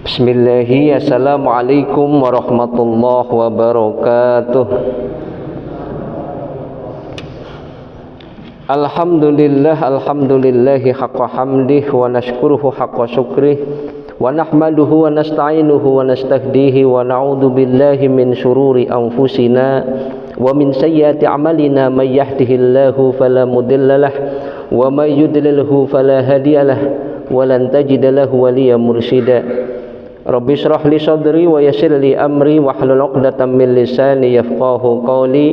Bismillahi, assalamualaikum warahmatullahi wabarakatuh. Alhamdulillahi haqqa hamdih wa nashkuruhu haqqa syukrih wa nahmaduhu wa nasta'inuhu wa nastahdihi wa na'udzu billahi min syururi anfusina wa min sayyiati a'malina may yahdihillahu fala mudhillalah wa may yudlilhu fala hadiyalah wa lan tajida lahu waliyyan mursyida. Rabbi shrah li sadri wa yassir li amri wahlul 'uqdatam min lisani yafqahu qawli.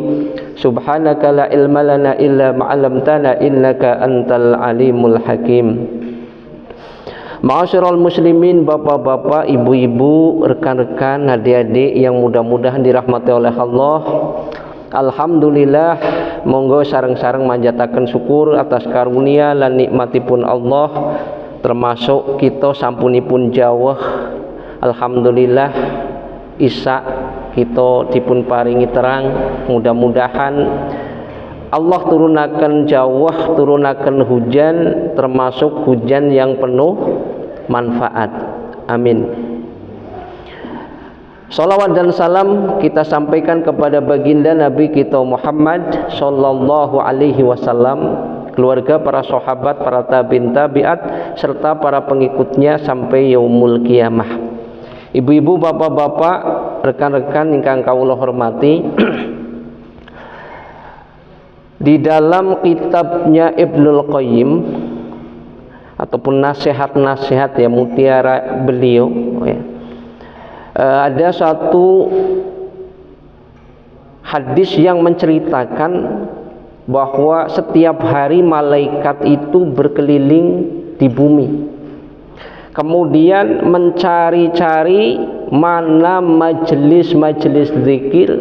Subhanaka la ilma lana illa ma 'allamtana innaka antal alimul hakim. Ma'asyiral muslimin, bapak-bapak, ibu-ibu, rekan-rekan, adik-adik yang mudah-mudahan dirahmati oleh Allah. Alhamdulillah, monggo sareng-sareng manjataken syukur atas karunia lan nikmatipun Allah, termasuk kita sampunipun jawah. Alhamdulillah Isya kita dipun paringi terang. Mudah-mudahan Allah turunaken jawah, turunaken hujan, termasuk hujan yang penuh manfaat. Amin. Salawat dan salam kita sampaikan kepada baginda Nabi kita Muhammad sallallahu alaihi wasallam, keluarga, para sahabat, para tabi'in tabi'at, serta para pengikutnya sampai yaumul qiyamah. Ibu-ibu, bapak-bapak, rekan-rekan ingkang kawula hormati, di dalam kitabnya Ibnul Qayyim ataupun nasihat-nasihat ya, mutiara beliau ya, ada satu hadis yang menceritakan bahwa setiap hari malaikat itu berkeliling di bumi, kemudian mencari-cari mana majelis-majelis zikir,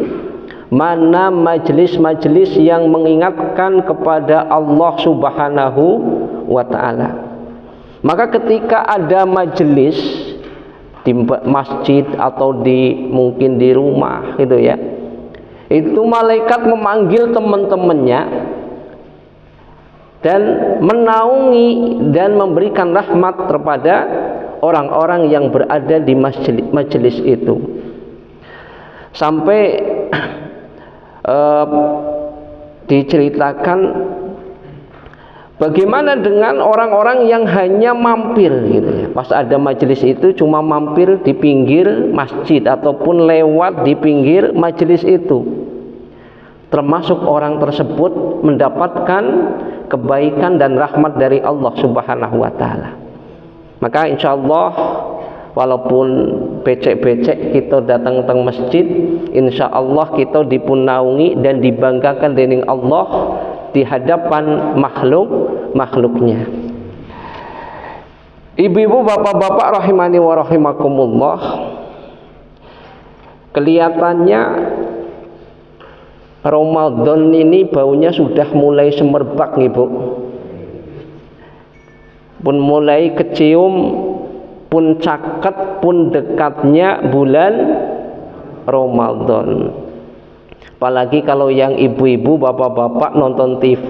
mana majelis-majelis yang mengingatkan kepada Allah Subhanahu wa ta'ala. Maka ketika ada majelis di masjid atau mungkin di rumah gitu ya, itu malaikat memanggil teman-temannya dan menaungi dan memberikan rahmat kepada orang-orang yang berada di majelis itu. Sampai diceritakan bagaimana dengan orang-orang yang hanya mampir gitu ya. Pas ada majelis itu cuma mampir di pinggir masjid ataupun lewat di pinggir majelis itu. Termasuk orang tersebut mendapatkan kebaikan dan rahmat dari Allah Subhanahu wa ta'ala. Maka insya Allah walaupun becek-becek kita datang ke masjid, insya Allah kita dipunaungi dan dibanggakan dengan Allah di hadapan makhluknya. Ibu-ibu, bapak-bapak rahimani wa rahimakumullah, kelihatannya Ramadan ini baunya sudah mulai semerbak nih Bu, pun mulai kecium, pun caket, pun dekatnya bulan Ramadan. Apalagi kalau yang ibu-ibu, bapak-bapak nonton TV,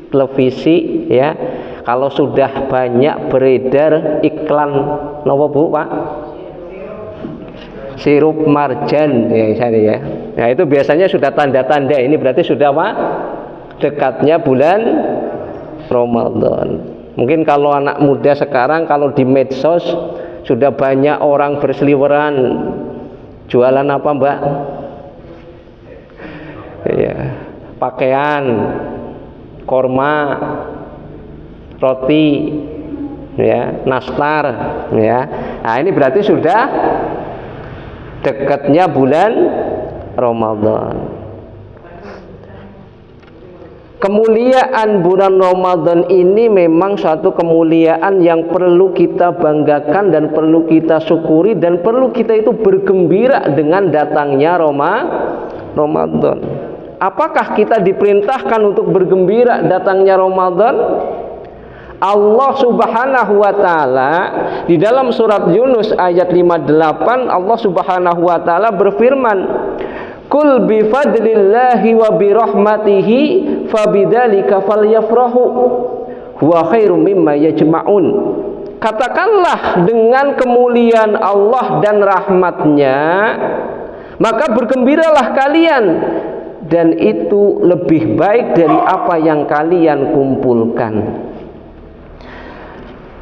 televisi ya, kalau sudah banyak beredar iklan nopo Bu Pak? Sirup marjan ya, ya. Nah itu biasanya sudah tanda-tanda ini berarti sudah apa? Dekatnya bulan Ramadan. Mungkin kalau anak muda sekarang kalau di medsos sudah banyak orang berseliweran. Jualan apa Mbak? Ya, pakaian, korma, roti, ya, nastar, ya. Nah ini berarti sudah dekatnya bulan Ramadan. Kemuliaan bulan Ramadan ini memang suatu kemuliaan yang perlu kita banggakan dan perlu kita syukuri dan perlu kita itu bergembira dengan datangnya Ramadan. Apakah kita diperintahkan untuk bergembira datangnya Ramadan? Allah Subhanahu wa ta'ala di dalam surat Yunus ayat 58, Allah Subhanahu wa ta'ala berfirman, Kul bifadlillahi wa birahmatihi fabidzalika falyafrahu huwa khairum mimma yajma'un. katakanlah dengan kemuliaan Allah dan rahmatnya, maka bergembiralah kalian, dan itu lebih baik dari apa yang kalian kumpulkan.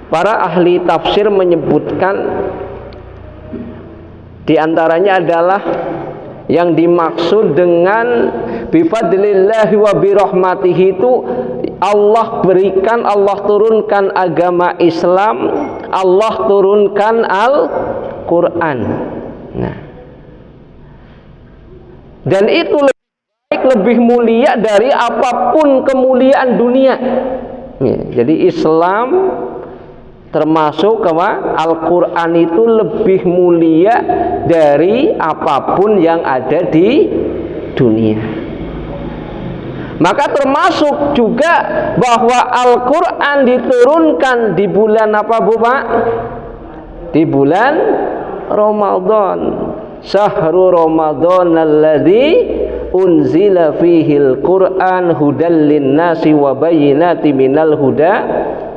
Para ahli tafsir menyebutkan diantaranya adalah yang dimaksud dengan bifadlillahi wa birahmatihi itu Allah berikan, Allah turunkan agama Islam, Allah turunkan Al-Quran. Nah, dan itu lebih baik, lebih mulia dari apapun kemuliaan dunia. Ya, jadi Islam termasuk Al-Quran itu lebih mulia dari apapun yang ada di dunia. Maka termasuk juga bahwa Al-Quran diturunkan di bulan apa Bu Pak? Di bulan Ramadan. Syahrul Ramadan alladzi unzila fihil Qur'an hudal linnasi wa bayyinatin minal huda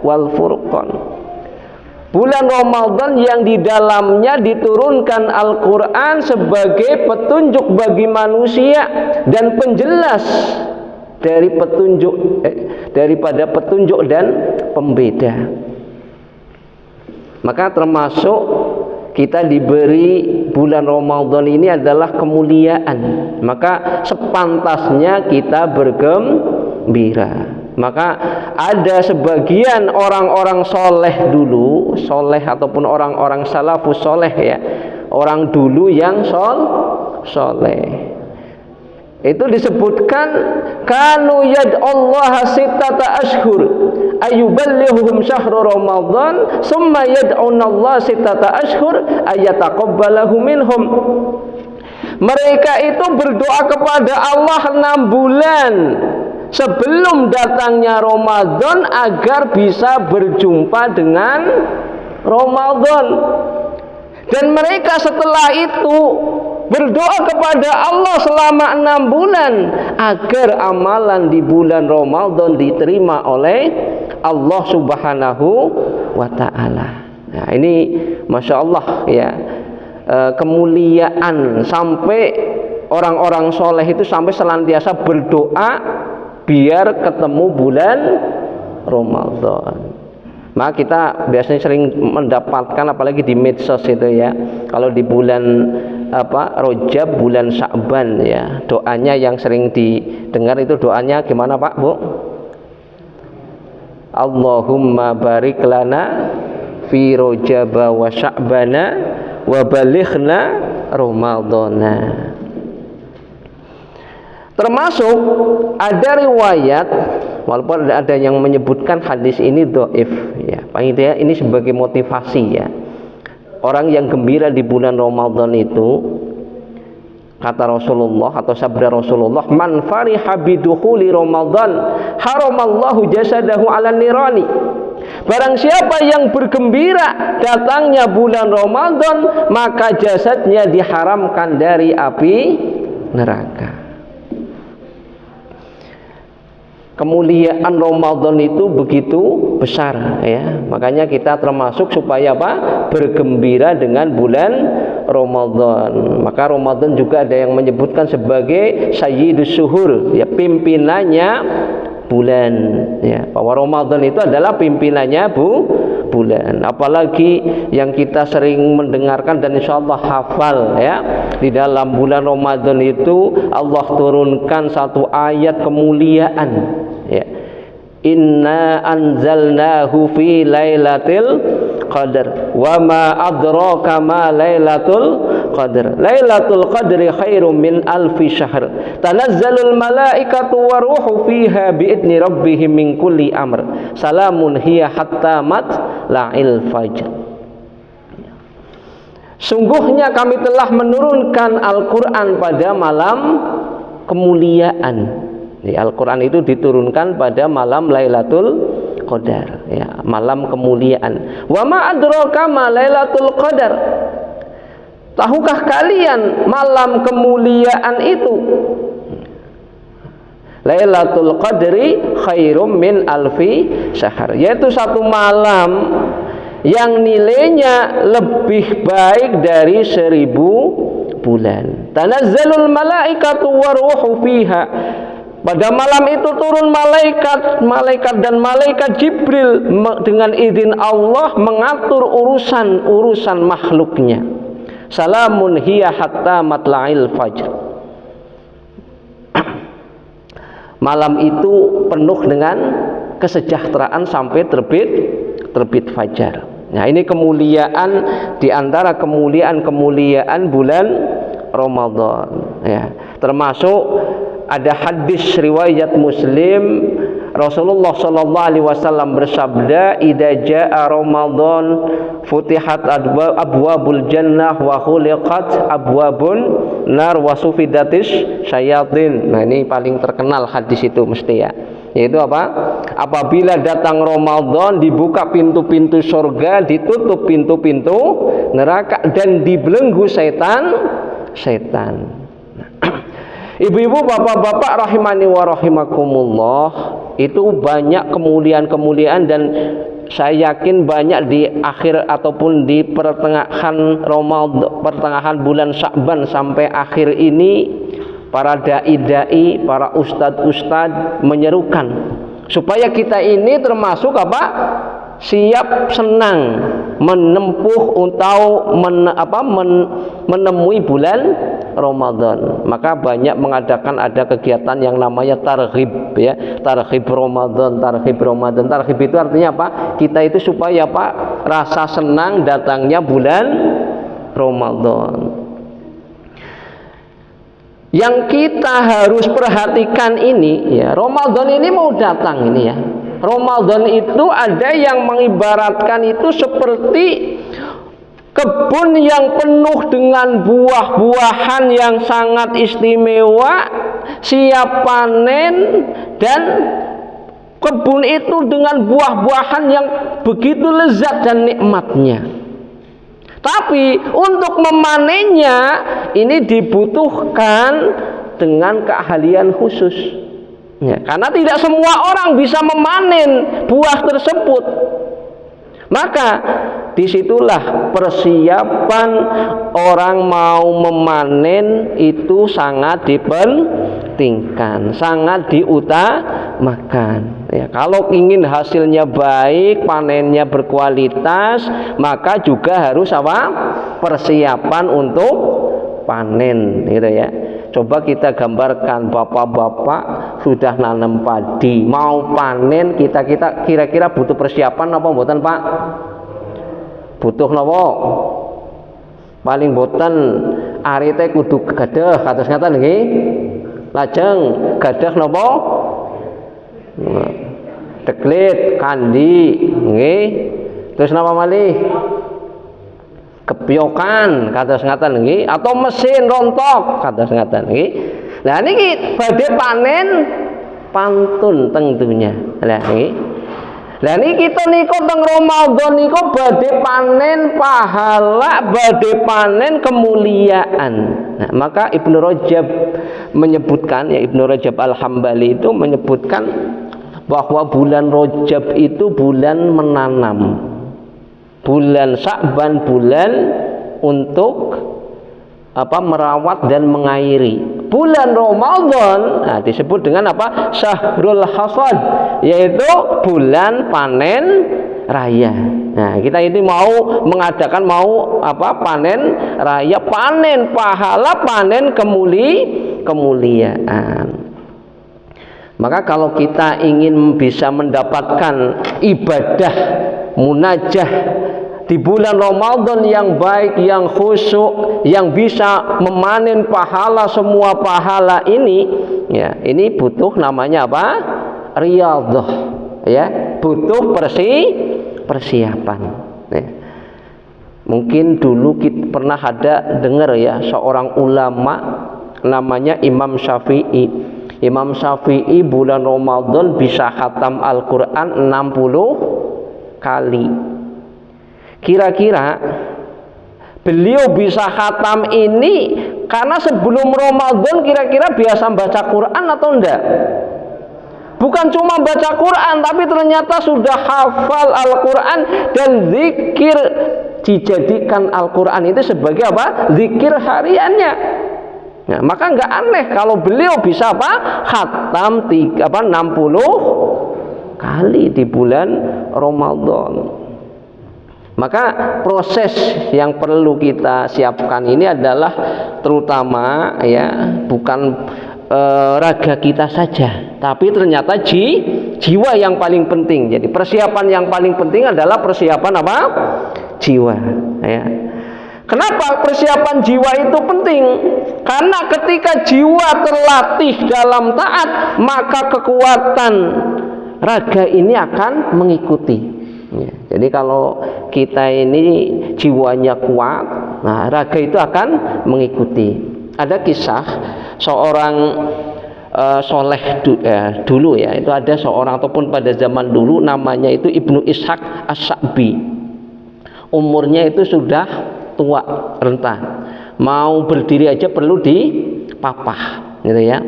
wal furqan. Bulan Ramadan yang di dalamnya diturunkan Al-Quran sebagai petunjuk bagi manusia dan penjelas dari daripada petunjuk dan pembeda. Maka termasuk kita diberi bulan Ramadan ini adalah kemuliaan. Maka sepantasnya kita bergembira. Maka ada sebagian orang-orang soleh dulu, soleh ataupun orang-orang salafus soleh ya, orang dulu yang soleh. Itu disebutkan kanu yad'ullaha sittata ashhur ayuballihuhum syahru Ramadan summa yad'unallaha sittata ashhur ayataqabbalahu minhum. Mereka itu berdoa kepada Allah 6 bulan sebelum datangnya Ramadan agar bisa berjumpa dengan Ramadan. Dan mereka setelah itu berdoa kepada Allah selama 6 bulan agar amalan di bulan Ramadan diterima oleh Allah Subhanahu wa ta'ala. Nah, ini Masya Allah ya, kemuliaan sampai orang-orang soleh itu sampai senantiasa berdoa biar ketemu bulan Ramadan. Maka kita biasanya sering mendapatkan, apalagi di medsos itu ya, kalau di bulan Rajab, bulan Sya'ban ya, doanya yang sering didengar itu doanya gimana Pak Bu? Allahumma barik lana fi Rajab wa Sya'bana wa balighna Ramadana. Termasuk ada riwayat, walaupun ada yang menyebutkan hadis ini dhaif ya, paling tidak ini sebagai motivasi ya. Orang yang gembira di bulan Ramadan itu, kata Rasulullah atau sabda Rasulullah, man fariha bidukhuli Ramadan haramallahu jasadahu 'alan nirani. Barang siapa yang bergembira datangnya bulan Ramadan, maka jasadnya diharamkan dari api neraka. Kemuliaan Ramadan itu begitu besar ya. Makanya kita termasuk supaya apa? Bergembira dengan bulan Ramadan. Maka Ramadan juga ada yang menyebutkan sebagai sayyidus syuhur ya, pimpinannya bulan ya. Bahwa Ramadan itu adalah pimpinannya bulan. Apalagi yang kita sering mendengarkan dan insyaallah hafal ya, di dalam bulan Ramadan itu Allah turunkan satu ayat kemuliaan ya. Inna anzalnahu fi lailatul qadar wa ma adraka ma lailatul qadar. Lailatul qadri khairum min alfi syahr. Tanazzalul malaikatu waruhu fiha biidni rabbihim min kulli amr. Salamun hiya hatta matla'il fajr. Sungguhnya kami telah menurunkan Al-Quran pada malam kemuliaan. Al-Quran itu diturunkan pada malam Lailatul Qadar ya, malam kemuliaan. Wa ma adraka ma Lailatul Qadar. Tahukah kalian malam kemuliaan itu? Lailatul Qadri khairum min alfi syahr, yaitu satu malam yang nilainya lebih baik dari 1000 bulan. Tanazzalul malaikatu waruhu fiha. Pada malam itu turun malaikat dan malaikat Jibril dengan izin Allah mengatur urusan makhluknya. Salamun hiya hatta matla'il fajr. Malam itu penuh dengan kesejahteraan sampai terbit fajar. Nah, ini kemuliaan di antara kemuliaan bulan Ramadan, ya. Termasuk ada hadis riwayat Muslim, Rasulullah sallallahu alaihi wasallam bersabda, "Idza jaa Ramadan futihat abwabul jannah wa khuliqat abwabun nar wa sufidatis syayatin." Nah, ini paling terkenal hadis itu mesti ya. Yaitu apa? Apabila datang Ramadan dibuka pintu-pintu surga, ditutup pintu-pintu neraka dan dibelenggu setan. Ibu-ibu, bapak-bapak rahimani wa rahimakumullah, itu banyak kemuliaan dan saya yakin banyak di akhir ataupun di pertengahan Ramadan, pertengahan bulan Sya'ban sampai akhir ini, para dai-dai, para ustadz menyerukan supaya kita ini termasuk apa? Siap senang menempuh atau menemui bulan Ramadan. Maka banyak mengadakan ada kegiatan yang namanya targhib, ya, targhib Ramadan. Targhib itu artinya apa? Kita itu supaya apa? Rasa senang datangnya bulan Ramadan. Yang kita harus perhatikan ini, ya, Ramadan ini mau datang ini, ya. Ramadan itu ada yang mengibaratkan itu seperti kebun yang penuh dengan buah-buahan yang sangat istimewa, siap panen, dan kebun itu dengan buah-buahan yang begitu lezat dan nikmatnya. Tapi untuk memanennya ini dibutuhkan dengan keahlian khusus. Ya, karena tidak semua orang bisa memanen buah tersebut. Maka disitulah persiapan orang mau memanen itu sangat dipentingkan, sangat diutamakan. Ya, kalau ingin hasilnya baik, panennya berkualitas, maka juga harus apa? Persiapan untuk panen, gitu ya. Coba kita gambarkan, bapak-bapak sudah nanam padi, mau panen, kita kira-kira butuh persiapan apa mboten, Pak? Butuh napa? Paling mboten arite kudu gadah, kados ngaten nggih. Lajeng gadah napa? Deklit, kandi, nggih. Terus napa malih? Kepyokan, kados ngaten nggih, atau mesin rontok, kados ngaten nggih. Lah niki badhe panen pantun tentunya. Lah nggih. Lah niki kita niku teng Ramadan niku badhe panen pahala, badhe panen kemuliaan. Nah, maka Ibnu Rajab menyebutkan, ya, Ibnu Rajab Al-Hambali itu menyebutkan bahwa bulan Rajab itu bulan menanam. Bulan Sya'ban bulan untuk apa? Merawat dan mengairi. Bulan Ramadan, nah, disebut dengan apa? Syahrul Hasad, yaitu bulan panen raya. Nah, kita ini mau mengadakan apa? Panen raya, panen pahala, panen kemuliaan. Maka kalau kita ingin bisa mendapatkan ibadah munajah di bulan Ramadan yang baik, yang khusyuk, yang bisa memanen pahala, semua pahala ini, ya, ini butuh namanya apa? Riyadhah, ya, butuh persiapan. Ya. Mungkin dulu kita pernah ada dengar, ya, seorang ulama namanya Imam Syafi'i. Imam Syafi'i bulan Ramadan bisa khatam Al-Quran 60 kali. Kira-kira beliau bisa khatam ini karena sebelum Ramadan kira-kira biasa baca Quran atau enggak? bukan cuma baca Quran, tapi ternyata sudah hafal Al-Quran dan zikir, dijadikan Al-Quran itu sebagai apa? Zikir hariannya. Nah, maka nggak aneh kalau beliau bisa apa? Khatam 60 kali di bulan Ramadan. Maka proses yang perlu kita siapkan ini adalah terutama ya, bukan raga kita saja, tapi ternyata jiwa yang paling penting. Jadi persiapan yang paling penting adalah persiapan apa? Jiwa ya. Kenapa persiapan jiwa itu penting? Karena ketika jiwa terlatih dalam taat, maka kekuatan raga ini akan mengikuti ya. Jadi kalau kita ini jiwanya kuat, nah raga itu akan mengikuti. Ada kisah seorang soleh dulu ya, itu ada seorang, ataupun pada zaman dulu namanya itu Ibnu Ishaq As-Sa'bi. Umurnya itu sudah tua renta, mau berdiri aja perlu dipapah gitu ya.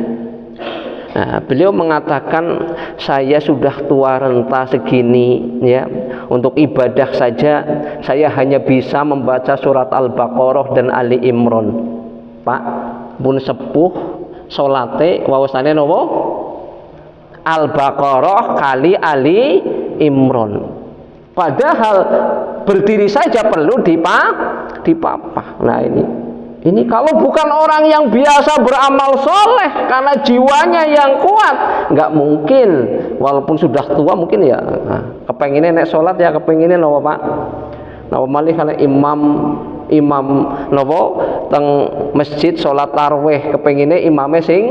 Nah, beliau mengatakan, saya sudah tua renta segini ya, untuk ibadah saja saya hanya bisa membaca surat Al-Baqarah dan Ali Imran. Pak, pun sepuh salate waosane napa? Al-Baqarah kali Ali Imran. Padahal berdiri saja perlu dipapah. Nah ini kalau bukan orang yang biasa beramal soleh karena jiwanya yang kuat, nggak mungkin. Walaupun sudah tua mungkin ya, kepenginnya nek sholat ya kepenginnya napa Pak? Napa malih kalau imam napa teng masjid sholat tarawih kepenginnya imamnya sing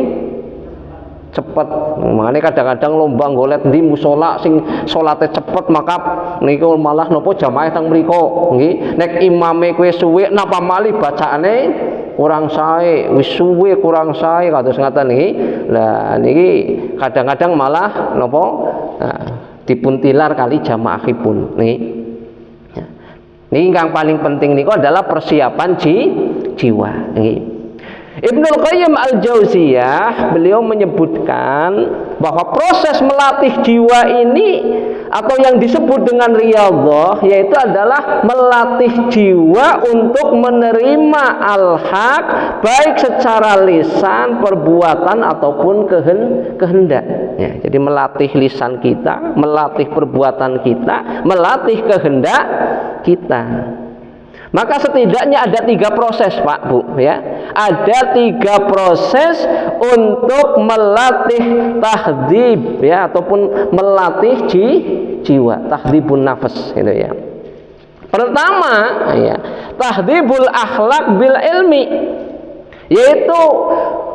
cepet. Makanya kadang-kadang lomba golek ndi mushola sing salate cepet, maka niku malah napa jamaah teng mriku nggih. Nek imame kowe suwe napa malih bacaane kurang sae, wis suwe kurang sae kados ngaten niki. Lah niki kadang-kadang malah napa dipuntilar kali jamaahipun niki. Niki yang paling penting niku adalah persiapan jiwa niki. Ibnul Qayyim Al-Jauziyah beliau menyebutkan bahwa proses melatih jiwa ini atau yang disebut dengan riyadhah, yaitu adalah melatih jiwa untuk menerima al-haq baik secara lisan, perbuatan ataupun kehendak ya. Jadi melatih lisan kita, melatih perbuatan kita, melatih kehendak kita. Maka setidaknya ada 3 proses Pak Bu ya. Ada 3 proses untuk melatih tahdhib ya, ataupun melatih jiwa, tahdhibun nafas gitu ya. Pertama ya, tahdhibul akhlak bil ilmi, yaitu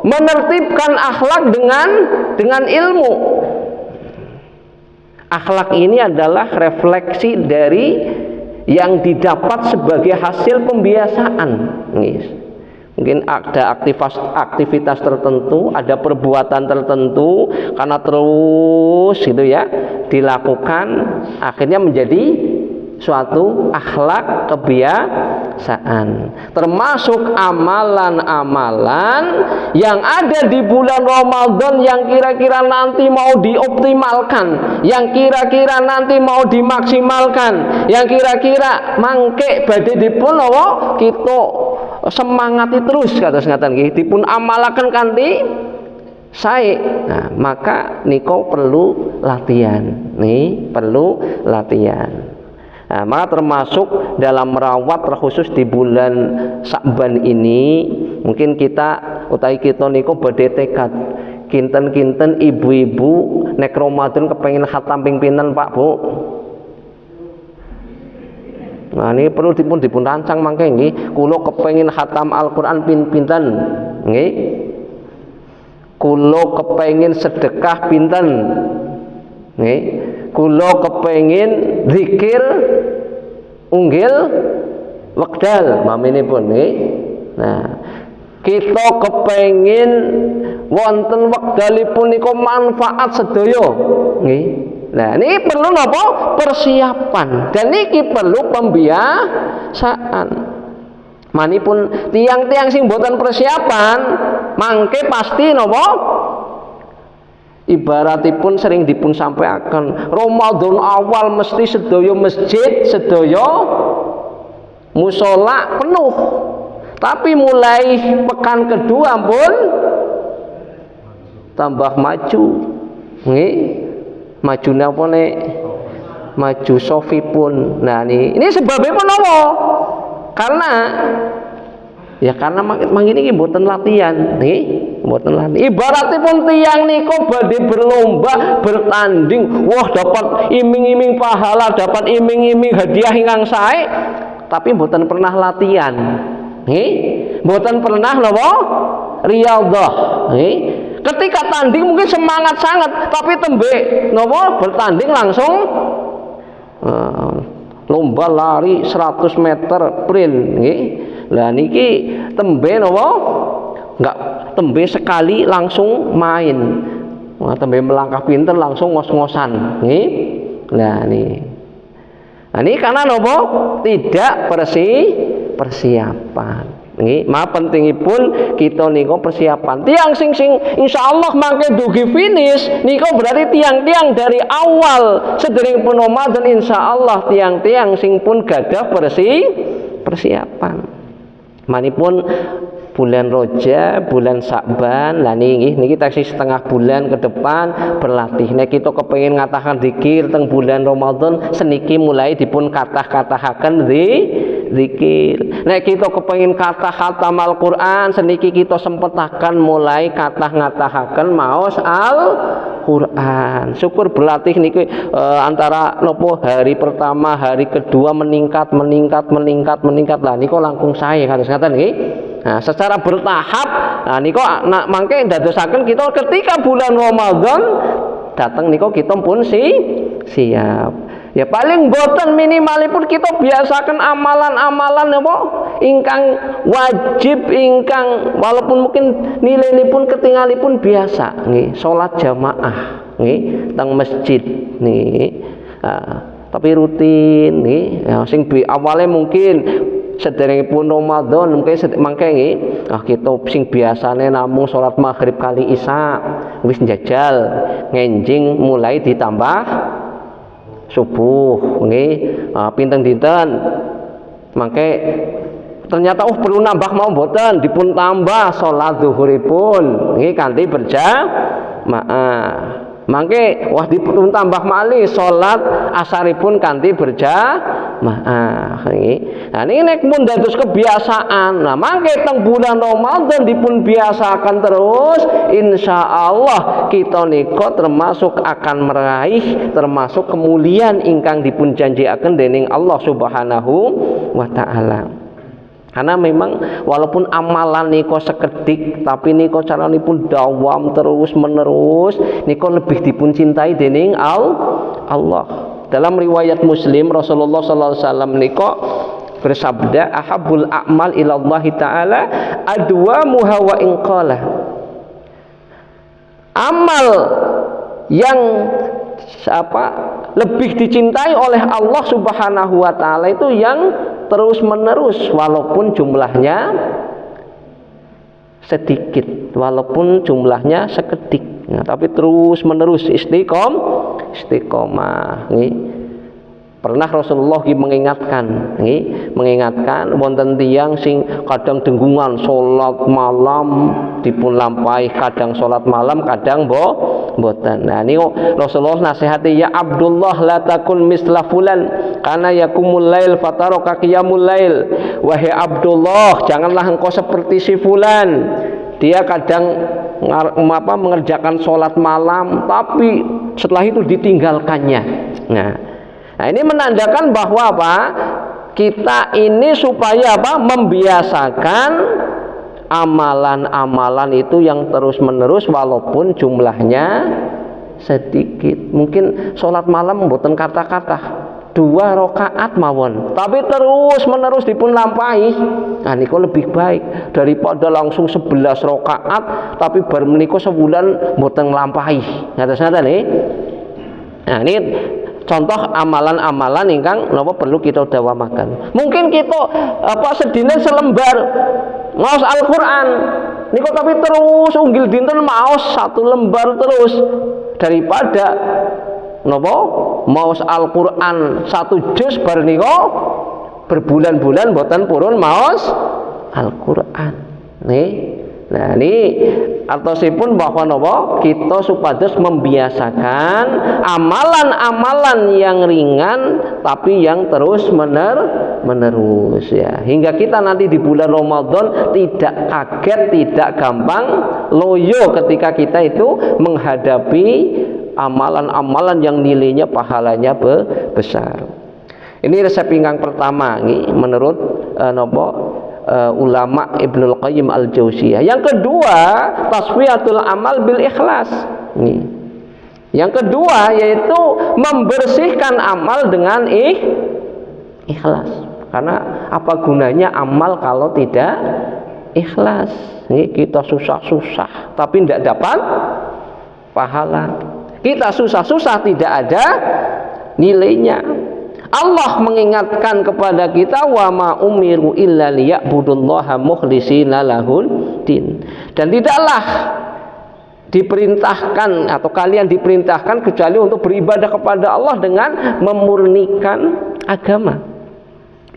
menertibkan akhlak dengan ilmu. Akhlak ini adalah refleksi dari yang didapat sebagai hasil pembiasaan. Mungkin ada aktivitas tertentu, ada perbuatan tertentu, karena terus gitu ya dilakukan, akhirnya menjadi suatu akhlak kebiasaan. Termasuk amalan-amalan yang ada di bulan Ramadan yang kira-kira nanti mau dioptimalkan, yang kira-kira nanti mau dimaksimalkan, yang kira-kira mangke badhe dipun apa kita semangati terus kados ngaten nggih, dipun amalaken kanthi sae. Nah, maka niko perlu latihan. Nih, perlu latihan. Nah, maka termasuk dalam merawat terkhusus di bulan Sa'ban ini, mungkin kita niko badhe tekad kinten-kinten ibu-ibu nek Ramadan kepengin khatam ping pinten Pak Bu. Nah, ini perlu dipun rancang mangke nggih. Kula kepengin khatam Al-Qur'an pinten nggih. Kula kepengin sedekah pinten nggih. Kula kepengin zikir unggil wekdal maminipun nggih. Nah, kita kepengin wonten wekdalipun niku manfaat sedaya nggih. Nah, ini perlu napa? Persiapan. Dan niki perlu pembiasaan. Manipun tiang-tiang sing mboten persiapan, mangke pasti napa? Ibaratipun sering dipun sampaikan, Ramadan awal mesti sedaya masjid, sedaya mushola penuh. Tapi mulai pekan kedua pun tambah maju. Nggih. Majune apa nek? Maju sofi pun. Nah ini sebabnya pun apa? Karena mangini iki mboten latihan, nggih, mboten latihan. Ibaratipun tiyang niku badhe berlomba, bertanding, wah dapat iming-iming pahala, dapat iming-iming hadiah ingkang sae, tapi mboten pernah latihan. Nggih, mboten pernah napa? Riyadhah, nggih. Ketika tanding mungkin semangat sangat, tapi tembe napa bertanding langsung lomba lari 100 meter sprint nggih. Lah niki tembe napa? Enggak tembe sekali langsung main. Wah, tembe melangkah pinter langsung ngos-ngosan nggih. Lah ini karena napa? Tidak persiapan. Nggih, maha pentingipun kita niku persiapan. Tiang sing insyaallah mangke dugi finish niku berarti tiang-tiang dari awal sederengipun Ramadan insyaallah tiang-tiang sing pun gadah persiapan. Manipun bulan Rajab, bulan Sa'ban, lah niki taksih setengah bulan ke depan berlatih. Nek kita kepengin ngatakan zikir teng bulan Ramadan seniki mulai dipun kathah-kathahaken zikir. Nek kita kepengin kathah Al-Qur'an seniki kita sempetaken mulai kathah-ngatahaken maos Al-Qur'an. Syukur berlatih niki antara nopo hari pertama, hari kedua meningkat. Lah niku langkung sae kados ngaten nggih. Nah, secara bertahap, nah niku mangke ndadosaken kita ketika bulan Ramadan datang niku kita pun siap. Ya paling boten minimalipun kita biasakan amalan-amalan napa ingkang wajib ingkang walaupun mungkin nilaiipun ketingalipun biasa nggih, salat jamaah nggih teng masjid nggih. Tapi rutin nggih, ya sing awale mungkin sederengipun Ramadan mangke nggih kita sing biasane namung salat maghrib kali isya wis njajal ngenjing mulai ditambah subuh nggih pinten dinten mangke ternyata perlu nambah mau mboten dipun tambah salat zuhuripun nggih kanthi berjamaah. Mangke wah dipun tambah malih salat asaripun kanthi berjamaah nggih. Nah niki nek mun dados kebiasaan. Nah mangke teng bulan Ramadan dipun biasakan terus insyaallah kita nika termasuk akan meraih termasuk kemuliaan ingkang dipun janjiaken dening Allah Subhanahu wa taala. Karena memang walaupun amalan niko sekedik tapi niko caranipun dawam terus menerus niko lebih dipun cintai dening Allah. Dalam riwayat Muslim Rasulullah sallallahu alaihi wasallam niko bersabda ahabul a'mal ilallah taala adwamuha wa in qala. Amal yang lebih dicintai oleh Allah Subhanahu wa taala itu yang terus menerus walaupun jumlahnya sedikit, walaupun jumlahnya sekedik, nah, tapi terus menerus istiqomah. Pernah Rasulullah mengingatkan wonten tiyang sing kadang denggungan salat malam dipun lampahi, kadang salat malam kadang mboten. Nah niku Rasulullah nasihati ya Abdullah la takun misla fulan karena yakumul lail fataraka qiyamul lail. Wahai Abdullah, janganlah engkau seperti si fulan. Dia kadang mengerjakan salat malam tapi setelah itu ditinggalkannya. Nah ini menandakan bahwa kita ini supaya membiasakan amalan-amalan itu yang terus-menerus walaupun jumlahnya sedikit. Mungkin sholat malam mboten kata-kata 2 rakaat mawon, tapi terus-menerus dipun lampahi. Nah niku lebih baik daripada langsung 11 rakaat tapi bar menika sebulan mboten nglampahi. Ngaten nggih. Nah ini contoh amalan-amalan ingkang napa perlu kita dawamaken. Mungkin kita sedina selembar maos Al-Qur'an niku tapi terus unggil dinten maos 1 lembar terus daripada napa maos Al-Qur'an 1 juz bar niku berbulan-bulan mboten purun maos Al-Qur'an. Nah ini artosipun bahwa napa kita supados membiasakan amalan-amalan yang ringan tapi yang terus menerus ya, hingga kita nanti di bulan Ramadan tidak kaget, tidak gampang loyo ketika kita itu menghadapi amalan-amalan yang nilainya pahalanya besar. Ini resep ingkang pertama menurut ulama Ibnul Qayyim Al-Jauziyah. Yang kedua, tasfiyatul amal bil ikhlas. Yang kedua yaitu membersihkan amal dengan ikhlas. Karena apa gunanya amal kalau tidak ikhlas? Kita susah-susah tapi tidak dapat pahala. Kita susah-susah tidak ada nilainya. Allah mengingatkan kepada kita wa ma umiru illa liya'budullaha mukhlishina lahul din. Dan tidaklah diperintahkan atau kalian diperintahkan kecuali untuk beribadah kepada Allah dengan memurnikan agama,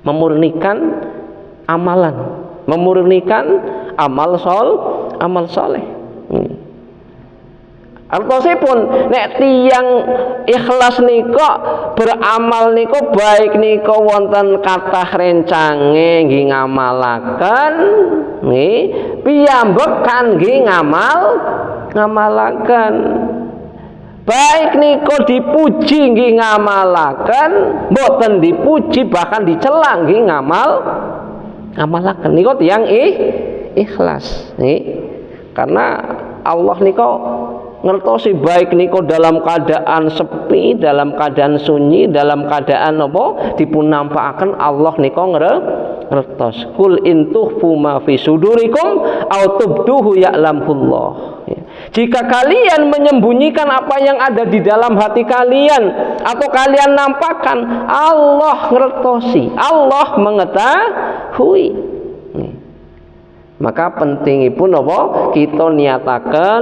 memurnikan amalan, memurnikan amal soleh. Artosipun nek tiyang ikhlas nika beramal nika baik nika wonten kathah rencange nggih ngamalaken nggih piyambak kangge ngamalaken baik nika dipuji nggih ngamalaken mboten dipuji bahkan dicela nggih ngamalaken nika tiyang ikhlas nggih. Karena Allah nika ngertosi baik niku dalam keadaan sepi, dalam keadaan sunyi, dalam keadaan apa dipun nampakaken Allah niku ngertos. Kul in tukhfu ma fi sudurikum aw tubduhu ya'lamullah. Jika kalian menyembunyikan apa yang ada di dalam hati kalian atau kalian nampakkan, Allah ngertosi, Allah mengetahui. Maka pentingipun apa kita niatakan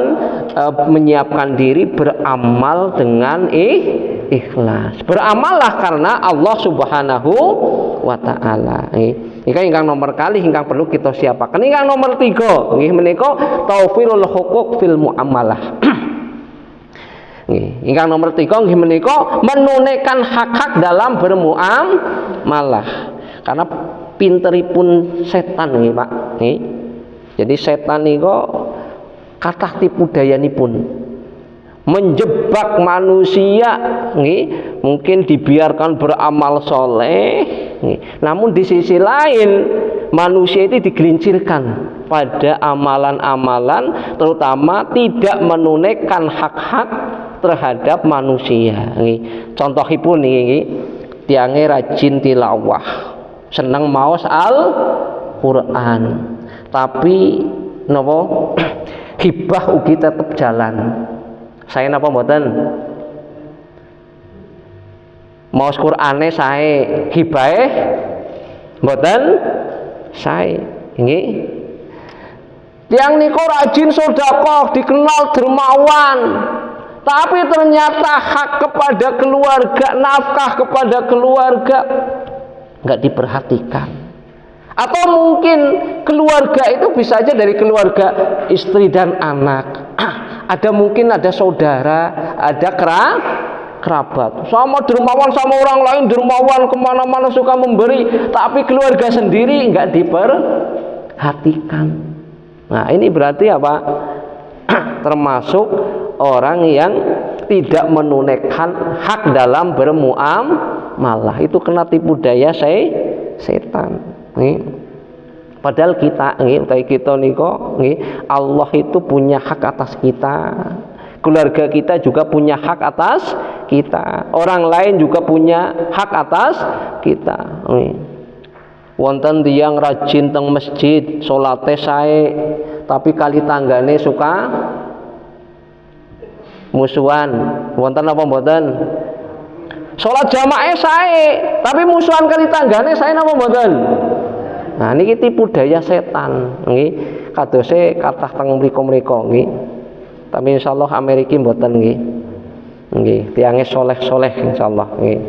menyiapkan diri beramal dengan ikhlas. Beramallah karena Allah Subhanahu wa taala. Ini ingkang nomor kali ingkang perlu kita siapaken. Ingkang nomor 3 nggih menika tawfirul huquq fil muamalah. Nggih, ingkang nomor 3 nggih menika menunaikan hak-hak dalam bermuamalah. Karena pinteripun setan nggih Pak. Nggih. Jadi setan niku kathah tipu dayanipun menjebak manusia nggih, mungkin dibiarkan beramal soleh nggih. Namun di sisi lain manusia itu digelincirkan pada amalan-amalan terutama tidak menunaikan hak-hak terhadap manusia nggih. Contohipun nggih tiange rajin tilawah, seneng maos Al-Qur'an. Tapi napa hibah ugi tetep jalan. Saya napa mboten? Maos Qur'ane sae, hibahe mboten sae. Nggih. Tiyang niku rajin sedekah, dikenal dermawan. Tapi ternyata hak kepada keluarga, nafkah kepada keluarga enggak diperhatikan. Atau mungkin keluarga itu bisa aja dari keluarga istri dan anak. Ada mungkin ada saudara, ada kerabat. Sama dermawan sama orang lain dermawan kemana-mana suka memberi, tapi keluarga sendiri enggak diperhatikan. Nah ini berarti apa? Termasuk orang yang tidak menunaikan hak dalam bermuamalah. Itu kena tipu daya setan. Nih. Padahal kita niko nih, Allah itu punya hak atas kita. Keluarga kita juga punya hak atas kita. Orang lain juga punya hak atas kita. Nih. Wonten tiyang rajin teng masjid, salate sae, tapi kali tanggane suka musuhan. Wonten apa mboten? Salat jamaah sae, tapi musuhan kali tanggane sae napa mboten? Nah niki tipu daya setan nggih. kadose kathah teng mriku-mriku nggih. Tapi insyaallah Amerika mboten nggih. Nggih, tiange soleh-soleh insyaallah nggih.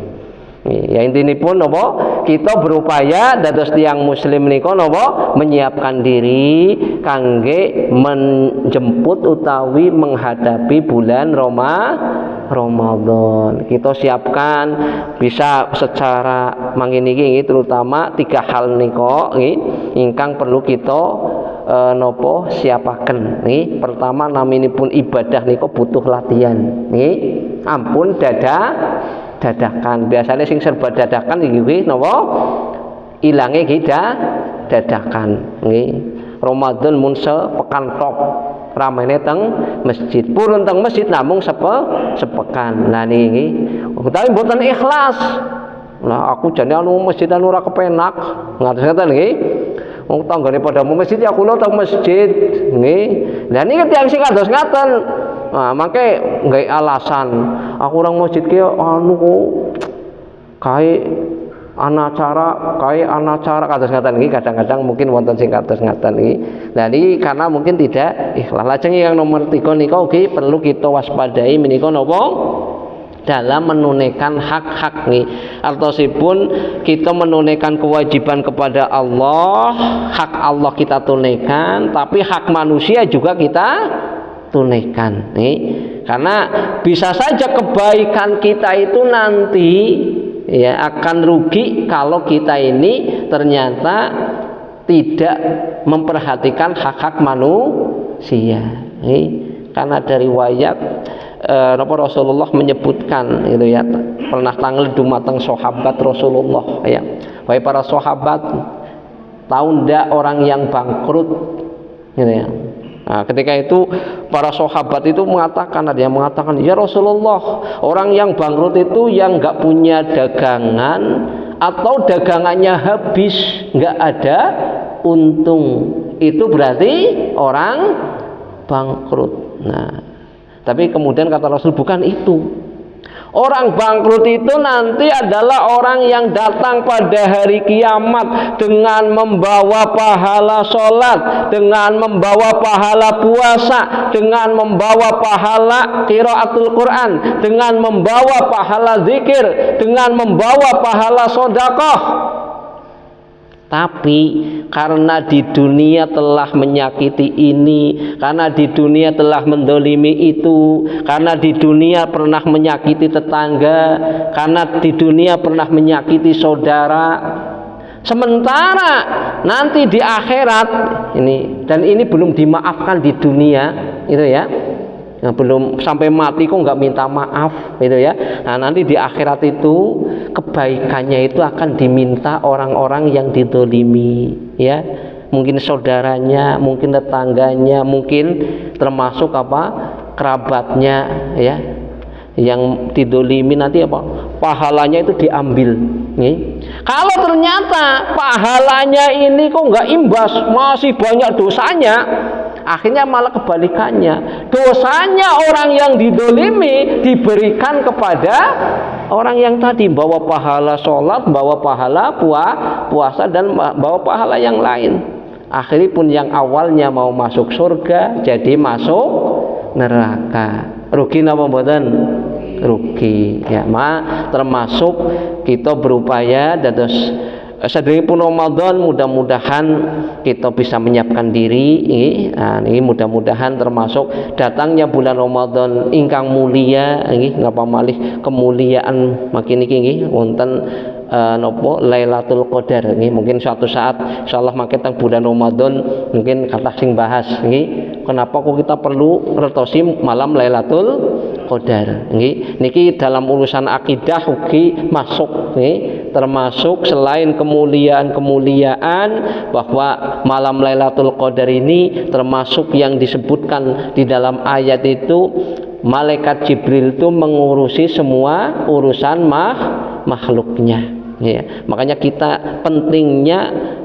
Ya intinipun napa kita berupaya dados tiang muslim nika napa menyiapkan diri kangge menjemput utawi menghadapi bulan Ramadan. Kita siapkan bisa secara mangkene iki terutama 3 hal nika nggih ingkang perlu kita napa siapaken nggih. Pertama naminipun ibadah nika butuh latihan nggih. Ampun dadakan. Biasanya sing serba dadakan iki napa? Ilange dadakan nggih. Ramadan mun sepekan tok ramene teng masjid. Purun teng masjid namung sepekan. Lah niki utawi mboten ikhlas. Lah aku jane anu masjid anu ora kepenak. Ngaten nggih. Wong tanggane padha masjid ya kula teng masjid nggih. Lah niki tiyang sing kados ngaten. Nah, mangke nggawe alasan aku orang masjid ki anu kok kae ana acara kados ngaten iki kadang-kadang mungkin wonten sing kados ngaten iki. Lah niki karena mungkin tidak ikhlas. Lajeng yang nomor 3 nika ugi perlu kita waspadai menika napa dalam menunaikan hak-hak nih. Artosipun kita menunaikan kewajiban kepada Allah, hak Allah kita tunaikan, tapi hak manusia juga kita tunaikan nih. Karena bisa saja kebaikan kita itu nanti ya akan rugi kalau kita ini ternyata tidak memperhatikan hak-hak manusia nih. Karena dari riwayat Rasulullah menyebutkan itu ya, pernah tanggal dumateng sahabat Rasulullah ya. Wahai para sahabat, tahu ndak orang yang bangkrut gitu ya. Nah, ketika itu para sahabat itu mengatakan, ada yang mengatakan, ya Rasulullah, orang yang bangkrut itu yang nggak punya dagangan atau dagangannya habis, nggak ada untung, itu berarti orang bangkrut. Nah, tapi kemudian kata Rasul bukan itu. Orang bangkrut itu nanti adalah orang yang datang pada hari kiamat dengan membawa pahala sholat, dengan membawa pahala puasa, dengan membawa pahala qiraatul Quran, dengan membawa pahala zikir, dengan membawa pahala sedekah. Tapi karena di dunia telah menyakiti ini, karena di dunia telah mendolimi itu, karena di dunia pernah menyakiti tetangga, karena di dunia pernah menyakiti saudara, sementara nanti di akhirat ini, dan ini belum dimaafkan di dunia itu ya. Nah, belum sampai mati kok nggak minta maaf gitu ya. Nah, nanti di akhirat itu kebaikannya itu akan diminta orang-orang yang didolimi ya, mungkin saudaranya, mungkin tetangganya, mungkin termasuk apa kerabatnya ya, yang didolimi nanti apa pahalanya itu diambil nih. Kalau ternyata pahalanya ini kok nggak imbas, masih banyak dosanya, akhirnya malah kebalikannya, dosanya orang yang didolimi diberikan kepada orang yang tadi bawa pahala sholat, bawa pahala puasa, dan bawa pahala yang lain. Akhirnya pun yang awalnya mau masuk surga jadi masuk neraka. Rugi napa mboten? Rugi ya. Termasuk kita berupaya dados sedherengipun Ramadan, mudah-mudahan kita bisa menyiapkan diri. Nah, ini mudah-mudahan termasuk datangnya bulan Ramadan ingkang mulia, napa malih kemuliaan makin iki wonten nopo Lailatul Qadar. Mungkin suatu saat insyaallah makin teng bulan Ramadan mungkin kathah sing bahas kenapa kok kita perlu ngertosi malam Lailatul Qadar. Niki dalam urusan akidah ugi masuk termasuk selain kemuliaan bahwa malam Lailatul Qadar ini termasuk yang disebutkan di dalam ayat itu, malaikat Jibril itu mengurusi semua urusan makhluknya ya. Makanya kita pentingnya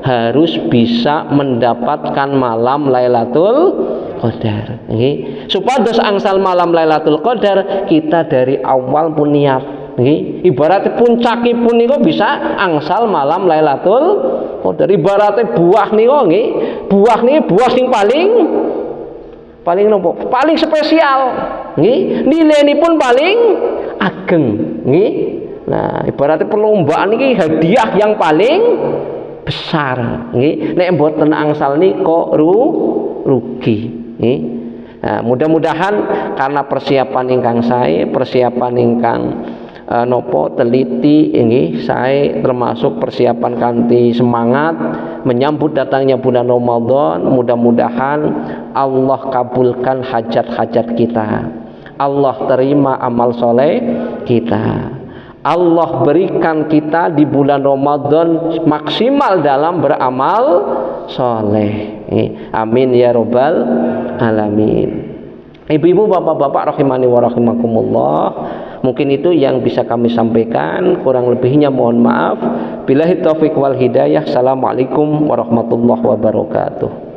harus bisa mendapatkan malam Lailatul Qadar supados angsal malam Lailatul Qadar kita dari awal pun niat Nggih, ibarat puncakipun niku bisa angsal malam Lailatul Qadar. Ibarate buah niku nggih, buah niki buah sing paling nopo? Paling spesial. Nggih, nilenipun paling ageng, nggih. Nah, ibaratnya perlombaan ini hadiah yang paling besar, nggih. Nek mboten angsal nika rugi, nggih. Nah, mudah-mudahan karena persiapan ingkang sae, persiapan ingkang nopo teliti nggih sae, termasuk persiapan kanthi semangat menyambut datangnya bulan Ramadan. Mudah-mudahan Allah kabulkan hajat-hajat kita, Allah terima amal soleh kita, Allah berikan kita di bulan Ramadan maksimal dalam beramal soleh. Amin ya robbal alamin. Ibu-ibu, bapak-bapak rahimani wa rahimakumullah, mungkin itu yang bisa kami sampaikan, kurang lebihnya mohon maaf. Billahi taufiq wal hidayah. Assalamualaikum warahmatullahi wabarakatuh.